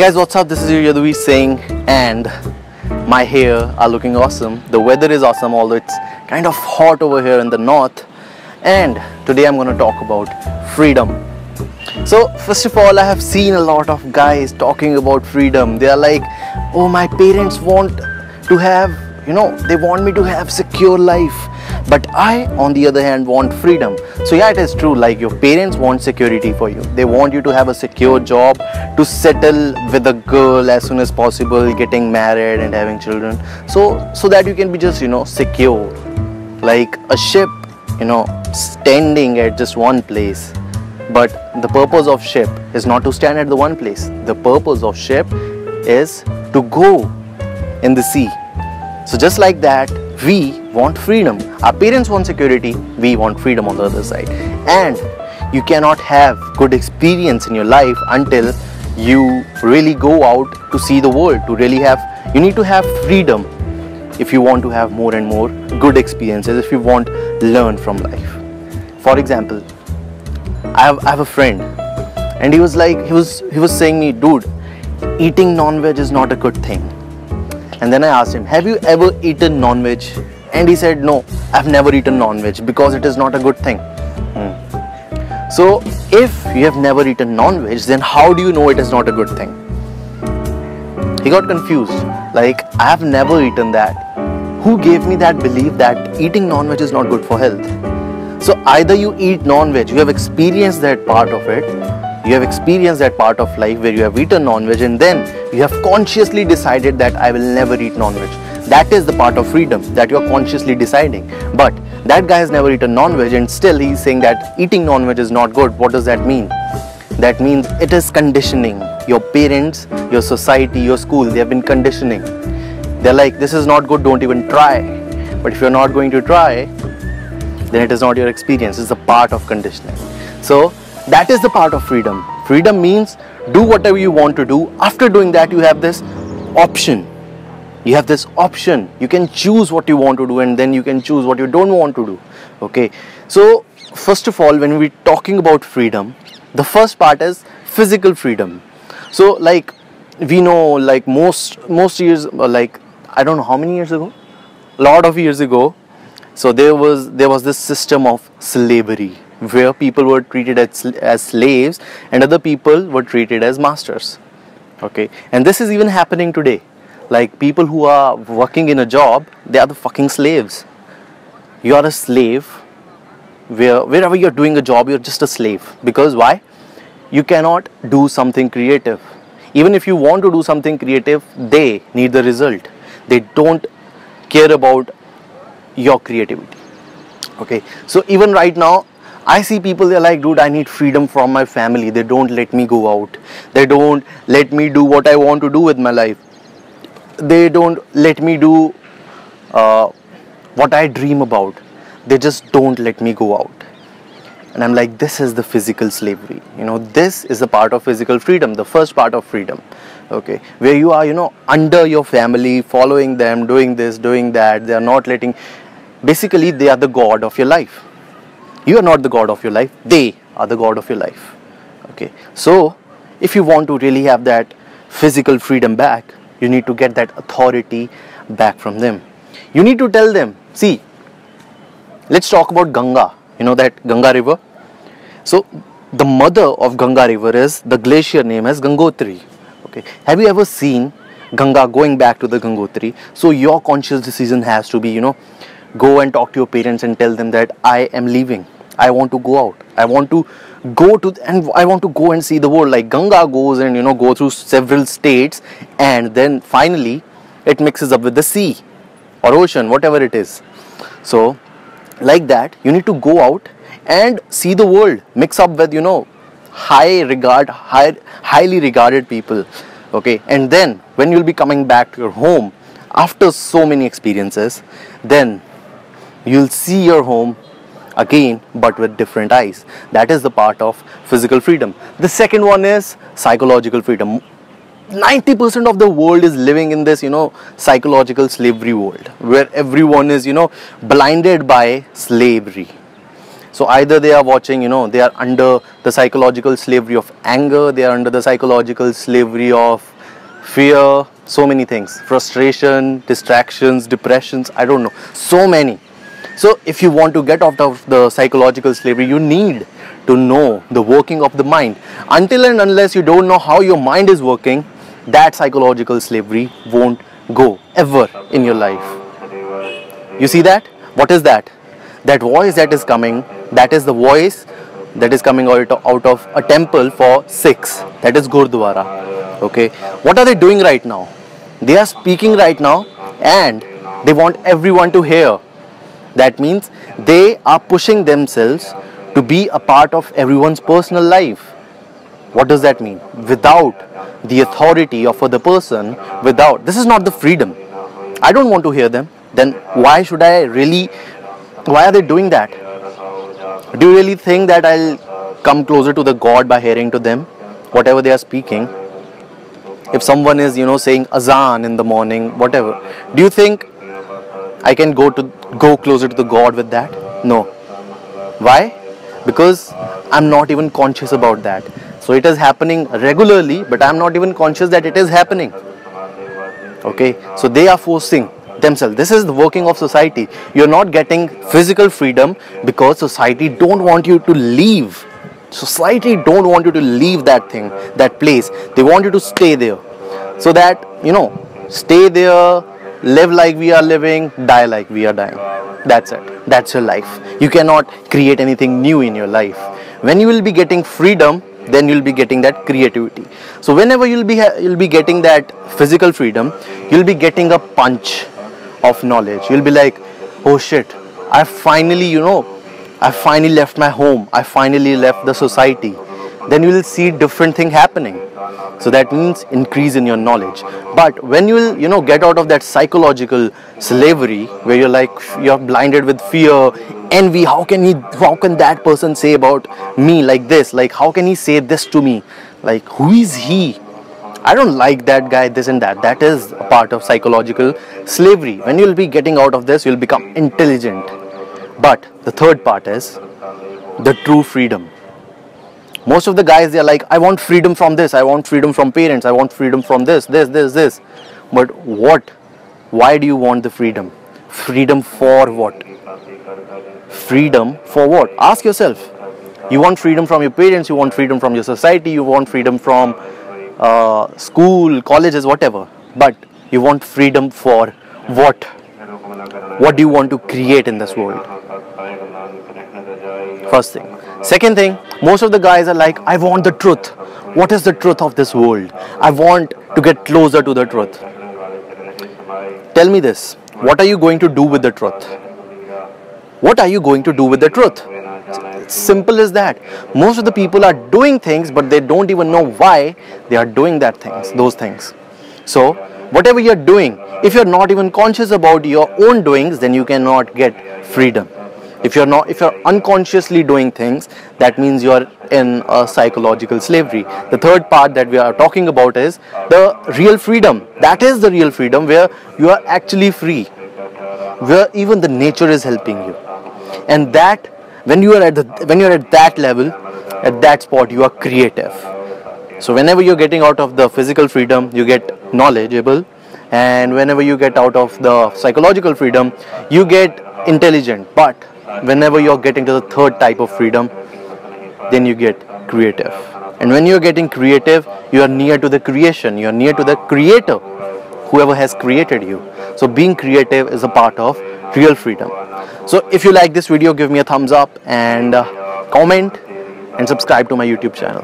Guys, what's up? This is your Yadhuvir saying, and my hair are looking awesome. The weather is awesome, although it's kind of hot over here in the north. And today I'm going to talk about freedom. So first of all, I have seen a lot of guys talking about freedom. They are like, oh, my parents want to have, they want me to have secure life, but I, on the other hand, want freedom. So yeah, it is true, like your parents want security for you. They want you to have a secure job, to settle with a girl as soon as possible, getting married and having children, so that you can be just, secure, like a ship, standing at just one place. But the purpose of ship is not to stand at the one place. The purpose of ship is to go in the sea. So just like that, we want freedom. Our parents want security, we want freedom on the other side. And you cannot have good experience in your life until you really go out to see the world. You need to have freedom if you want to have more and more good experiences, if you want to learn from life. For example, I have a friend, and he was saying me, dude, eating non-veg is not a good thing. And then I asked him, have you ever eaten non-veg? And he said, no, I've never eaten non-veg because it is not a good thing. So if you have never eaten non-veg, then how do you know it is not a good thing? He got confused, like, I have never eaten that. Who gave me that belief that eating non-veg is not good for health? So either you eat non-veg, you have experienced that part of it, you have experienced that part of life where you have eaten non-veg, and then you have consciously decided that I will never eat non-veg. That is the part of freedom, that you are consciously deciding. But that guy has never eaten non-veg, and still he is saying that eating non-veg is not good. What does that mean? That means it is conditioning. Your parents, your society, your school, they have been conditioning. They're like, this is not good, don't even try. But if you're not going to try, then it is not your experience, it's a part of conditioning. So that is the part of freedom. Freedom means do whatever you want to do. After doing that, you have this option. You have this option. You can choose what you want to do, and then you can choose what you don't want to do. Okay. So first of all, when we're talking about freedom, the first part is physical freedom. So like we know, like most years, like I don't know how many years ago, a lot of years ago, so there was this system of slavery where people were treated as slaves and other people were treated as masters. Okay, and this is even happening today. Like people who are working in a job, they are the fucking slaves. You are a slave. Wherever you're doing a job, you're just a slave. Because why? You cannot do something creative. Even if you want to do something creative, they need the result. They don't care about your creativity. Okay, so even right now, I see people, they're like, dude, I need freedom from my family. They don't let me go out. They don't let me do what I want to do with my life. They don't let me do what I dream about. They just don't let me go out. And I'm like, this is the physical slavery. This is a part of physical freedom, the first part of freedom. Okay, where you are, under your family, following them, doing this, doing that. They are not letting. Basically, they are the god of your life. You are not the god of your life. They are the god of your life. Okay, so if you want to really have that physical freedom back, you need to get that authority back from them. You need to tell them, see, let's talk about Ganga. You know that Ganga river? So the mother of Ganga river is the glacier name as Gangotri. Okay, have you ever seen Ganga going back to the Gangotri? So your conscious decision has to be, go and talk to your parents and tell them that I am leaving. I want to go out. I want to go and see the world. Like Ganga goes and go through several states, and then finally it mixes up with the sea or ocean, whatever it is. So like that, you need to go out and see the world, mix up with highly regarded people. Okay, and then when you'll be coming back to your home after so many experiences, then you'll see your home again, but with different eyes. That is the part of physical freedom. The second one is psychological freedom. 90% of the world is living in this, psychological slavery world, where everyone is, blinded by slavery. So either they are watching, they are under the psychological slavery of anger, they are under the psychological slavery of fear, so many things, frustration, distractions, depressions, I don't know, so many. So if you want to get out of the psychological slavery, you need to know the working of the mind. Until and unless you don't know how your mind is working, that psychological slavery won't go ever in your life. You see that? What is that? That voice that is coming, that is the voice that is coming out of a temple for Sikhs, that is Gurdwara. Okay, what are they doing right now? They are speaking right now and they want everyone to hear. That means they are pushing themselves to be a part of everyone's personal life. What does that mean? Without the authority of the person, without, this is not the freedom. I don't want to hear them. Then why should I really, why are they doing that? Do you really think that I'll come closer to the God by hearing to them, whatever they are speaking? If someone is, saying azan in the morning, whatever, do you think I can go closer to the God with that? No. Why? Because I'm not even conscious about that. So it is happening regularly, but I'm not even conscious that it is happening. Okay, so they are forcing themselves. This is the working of society. You're not getting physical freedom because society don't want you to leave. Society don't want you to leave that thing, that place. They want you to stay there. So that, stay there, live like we are living, die like we are dying. That's it. That's your life. You cannot create anything new in your life. When you will be getting freedom, then you'll be getting that creativity. So whenever you'll be getting that physical freedom, you'll be getting a punch of knowledge. You'll be like, oh shit, I finally left my home. I finally left the society. Then you will see different thing happening. So that means increase in your knowledge. But when you will, get out of that psychological slavery where you're blinded with fear, envy, how can that person say about me like this? Like, how can he say this to me? Like, who is he? I don't like that guy, this and that. That is a part of psychological slavery. When you'll be getting out of this, you'll become intelligent. But the third part is the true freedom. Most of the guys, they are like, I want freedom from this, I want freedom from parents, I want freedom from this. But what? Why do you want the freedom? Freedom for what? Freedom for what? Ask yourself. You want freedom from your parents, you want freedom from your society, you want freedom from school, colleges, whatever. But you want freedom for what? What do you want to create in this world? First thing. Second thing, most of the guys are like, I want the truth. What is the truth of this world? I want to get closer to the truth. Tell me this. What are you going to do with the truth? What are you going to do with the truth? It's simple as that. Most of the people are doing things, but they don't even know why they are doing those things. So, whatever you're doing, if you're not even conscious about your own doings, then you cannot get freedom. If you're unconsciously doing things, that means you're in a psychological slavery. The third part that we are talking about is the real freedom. That is the real freedom where you are actually free, where even the nature is helping you. And that when you're at that level, at that spot, you are creative. So whenever you're getting out of the physical freedom, you get knowledgeable, and whenever you get out of the psychological freedom, you get intelligent. But whenever you're getting to the third type of freedom, then you get creative. And when you're getting creative, you are near to the creation, you are near to the creator, whoever has created you. So being creative is a part of real freedom. So if you like this video, give me a thumbs up and comment and subscribe to my YouTube channel.